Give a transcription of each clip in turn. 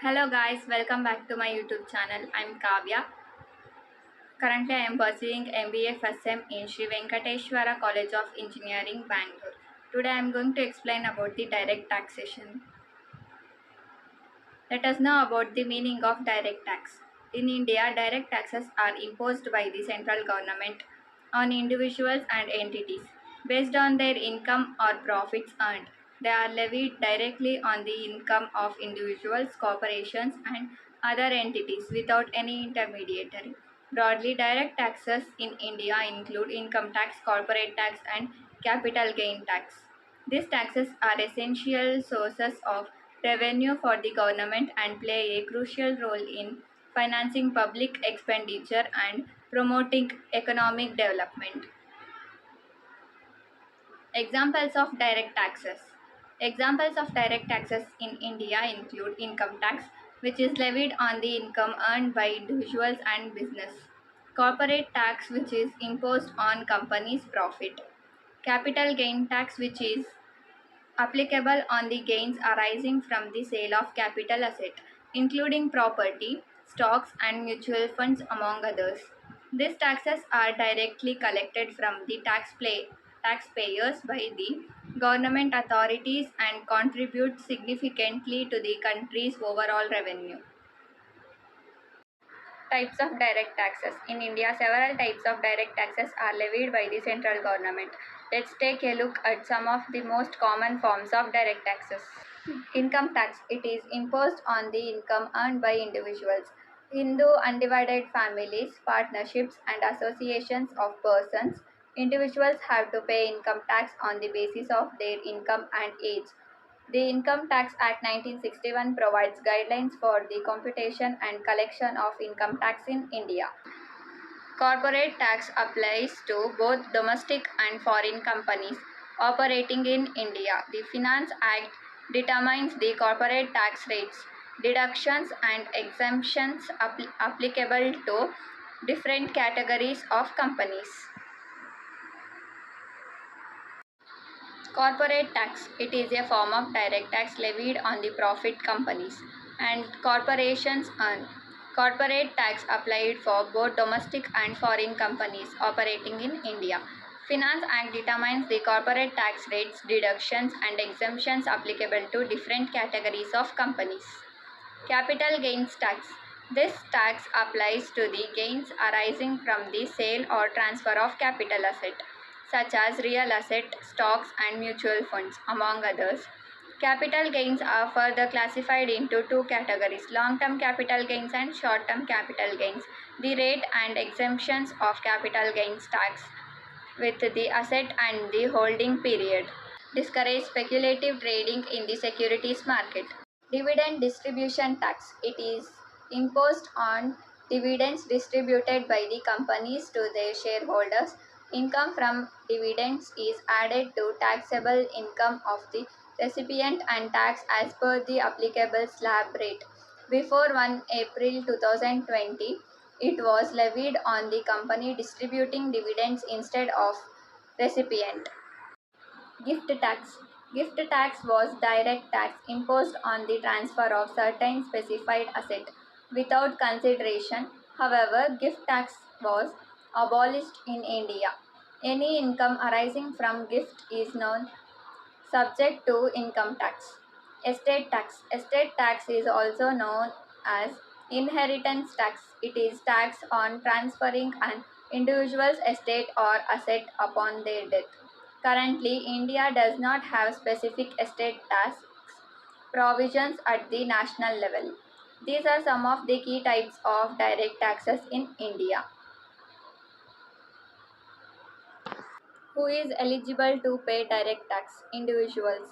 Hello guys, welcome back to my YouTube channel. I'm Kavya. Currently I am pursuing MBA first sem in Sri Venkateshwara College of Engineering, Bangalore. Today I am going to explain about the direct taxation. Let us know about the meaning of direct tax. In India, direct taxes are imposed by the central government on individuals and entities based on their income or profits earned. They are levied directly on the income of individuals, corporations, and other entities without any intermediary. Broadly, direct taxes in India include income tax, corporate tax, and capital gain tax. These taxes are essential sources of revenue for the government and play a crucial role in financing public expenditure and promoting economic development. Examples of direct taxes. Examples of direct taxes in India include income tax, which is levied on the income earned by individuals and business. Corporate tax, which is imposed on companies' profit. Capital gain tax, which is applicable on the gains arising from the sale of capital asset, including property, stocks, and mutual funds, among others. These taxes are directly collected from the taxpayers by the government authorities and contribute significantly to the country's overall revenue. Types of direct taxes. In India, several types of direct taxes are levied by the central government. Let's take a look at some of the most common forms of direct taxes. Income tax. It is imposed on the income earned by individuals. Hindu undivided families, partnerships, and associations of persons. Individuals have to pay income tax on the basis of their income and age. The Income Tax Act 1961 provides guidelines for the computation and collection of income tax in India. Corporate tax applies to both domestic and foreign companies operating in India. The Finance Act determines the corporate tax rates, deductions, and exemptions applicable to different categories of companies. Corporate tax. It is a form of direct tax levied on the profit companies and corporations earn. Corporate tax applied for both domestic and foreign companies operating in India. Finance Act determines the corporate tax rates, deductions, and exemptions applicable to different categories of companies. Capital gains tax. This tax applies to the gains arising from the sale or transfer of capital asset, such as real asset, stocks, and mutual funds, among others. Capital gains are further classified into two categories: long-term capital gains and short-term capital gains. The rate and exemptions of capital gains tax with the asset and the holding period discourage speculative trading in the securities market. Dividend distribution tax. It is imposed on dividends distributed by the companies to their shareholders. Income from dividends is added to taxable income of the recipient and taxed as per the applicable slab rate. Before 1 April 2020, it was levied on the company distributing dividends instead of recipient. Gift tax. Gift tax was direct tax imposed on the transfer of certain specified asset without consideration. However, gift tax was abolished in India. Any income arising from gift is known subject to income tax. Estate tax. Estate tax is also known as inheritance tax. It is tax on transferring an individual's estate or asset upon their death. Currently, India does not have specific estate tax provisions at the national level. These are some of the key types of direct taxes in India. Who is eligible to pay direct tax? Individuals.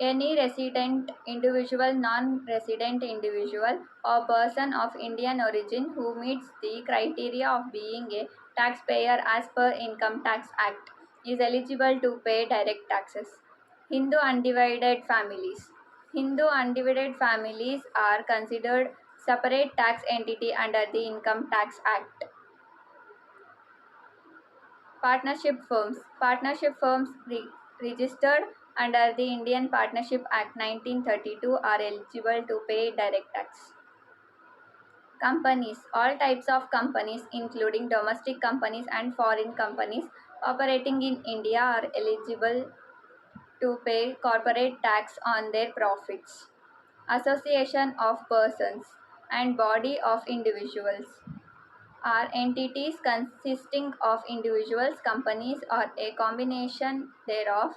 Any resident individual, non-resident individual, or person of Indian origin who meets the criteria of being a taxpayer as per Income Tax Act is eligible to pay direct taxes. Hindu undivided families. Hindu undivided families are considered separate tax entity under the Income Tax Act. Partnership firms. Partnership firms registered under the Indian Partnership Act 1932 are eligible to pay direct tax. Companies. All types of companies, including domestic companies and foreign companies operating in India, are eligible to pay corporate tax on their profits. Association of persons and body of individuals are entities consisting of individuals, companies, or a combination thereof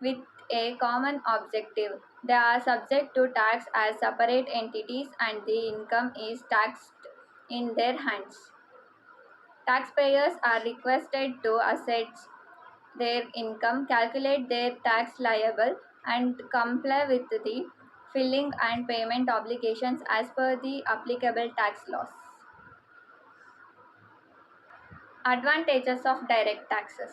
with a common objective. They are subject to tax as separate entities and the income is taxed in their hands. Taxpayers are requested to assess their income, calculate their tax liable, and comply with the filing and payment obligations as per the applicable tax laws. Advantages of direct taxes.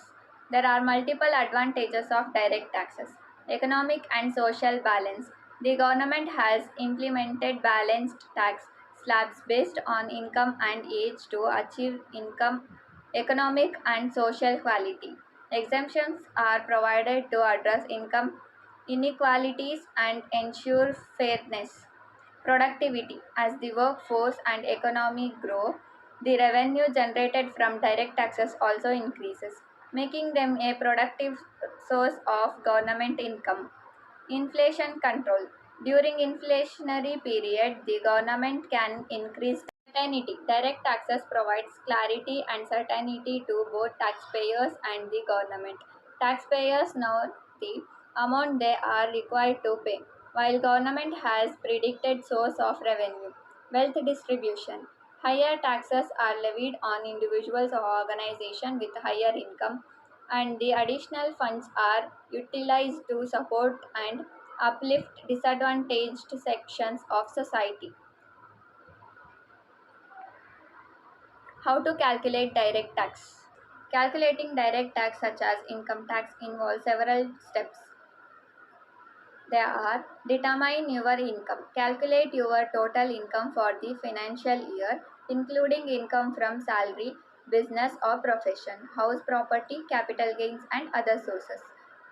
There are multiple advantages of direct taxes. Economic and social balance. The government has implemented balanced tax slabs based on income and age to achieve income, economic and social equality. Exemptions are provided to address income inequalities and ensure fairness. Productivity. As the workforce and economy grow, the revenue generated from direct taxes also increases, making them a productive source of government income. Inflation control. During inflationary period, the government can increase certainty. Direct taxes provides clarity and certainty to both taxpayers and the government. Taxpayers know the amount they are required to pay, while government has predicted source of revenue. Wealth distribution. Higher taxes are levied on individuals or organizations with higher income, and the additional funds are utilized to support and uplift disadvantaged sections of society. How to calculate direct tax? Calculating direct tax, such as income tax, involves several steps. They are: determine your income. Calculate your total income for the financial year, including income from salary, business or profession, house property, capital gains, and other sources.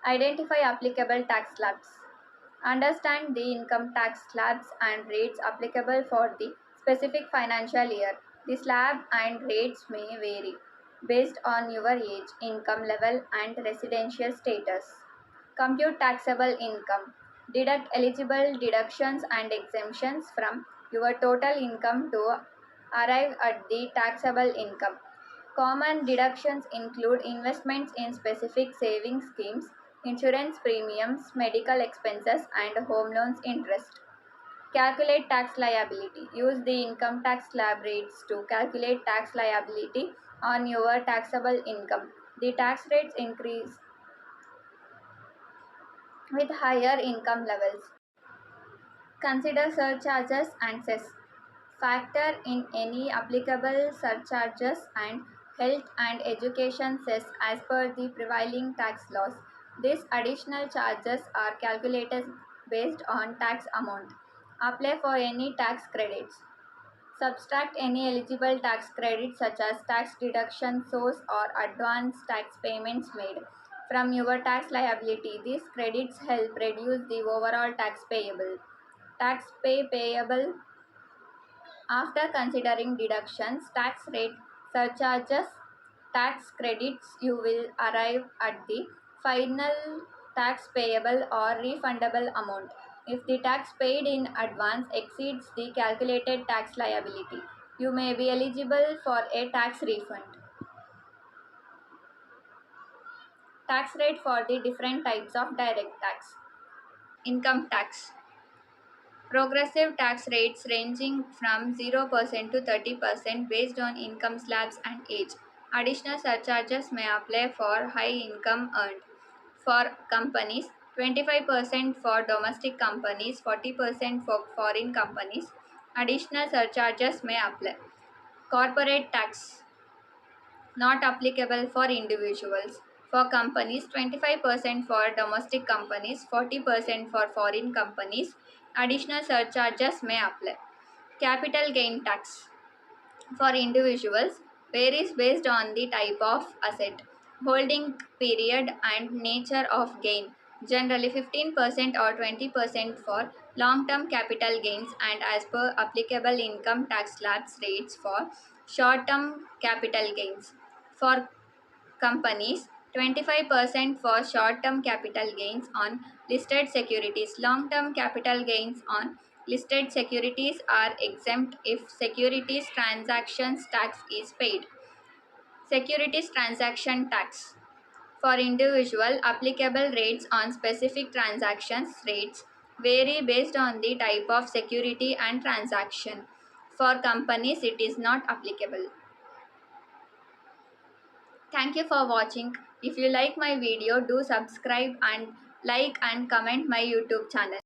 Identify applicable tax slabs. Understand the income tax slabs and rates applicable for the specific financial year. The slab and rates may vary based on your age, income level, and residential status. Compute taxable income. Deduct eligible deductions and exemptions from your total income to arrive at the taxable income. Common deductions include investments in specific savings schemes, insurance premiums, medical expenses, and home loans interest. Calculate tax liability. Use the income tax slab rates to calculate tax liability on your taxable income. The tax rates increase with higher income levels. Consider surcharges and cess. Factor in any applicable surcharges and health and education cess as per the prevailing tax laws. These additional charges are calculated based on tax amount. Apply for any tax credits. Subtract any eligible tax credits such as tax deduction source or advance tax payments made from your tax liability. These credits help reduce the overall tax payable. Payable after considering deductions, tax rate, surcharges, tax credits, you will arrive at the final tax payable or refundable amount. If the tax paid in advance exceeds the calculated tax liability, you may be eligible for a tax refund. Tax rate for the different types of direct tax. Income tax. Progressive tax rates ranging from 0% to 30% based on income slabs and age. Additional surcharges may apply for high income earned. For companies, 25% for domestic companies, 40% for foreign companies. Additional surcharges may apply. Corporate tax not applicable for individuals. For companies, 25% for domestic companies, 40% for foreign companies. Additional surcharges may apply. Capital gain tax for individuals varies based on the type of asset, holding period, and nature of gain. generally 15% or 20% for long-term capital gains, and as per applicable income tax slabs rates for short-term capital gains. For companies, 25% for short-term capital gains on listed securities. Long-term capital gains on listed securities are exempt if securities transactions tax is paid. Securities transaction tax. For individual, applicable rates on specific transactions rates vary based on the type of security and transaction. For companies, it is not applicable. Thank you for watching. If you like my video, do subscribe and like and comment my YouTube channel.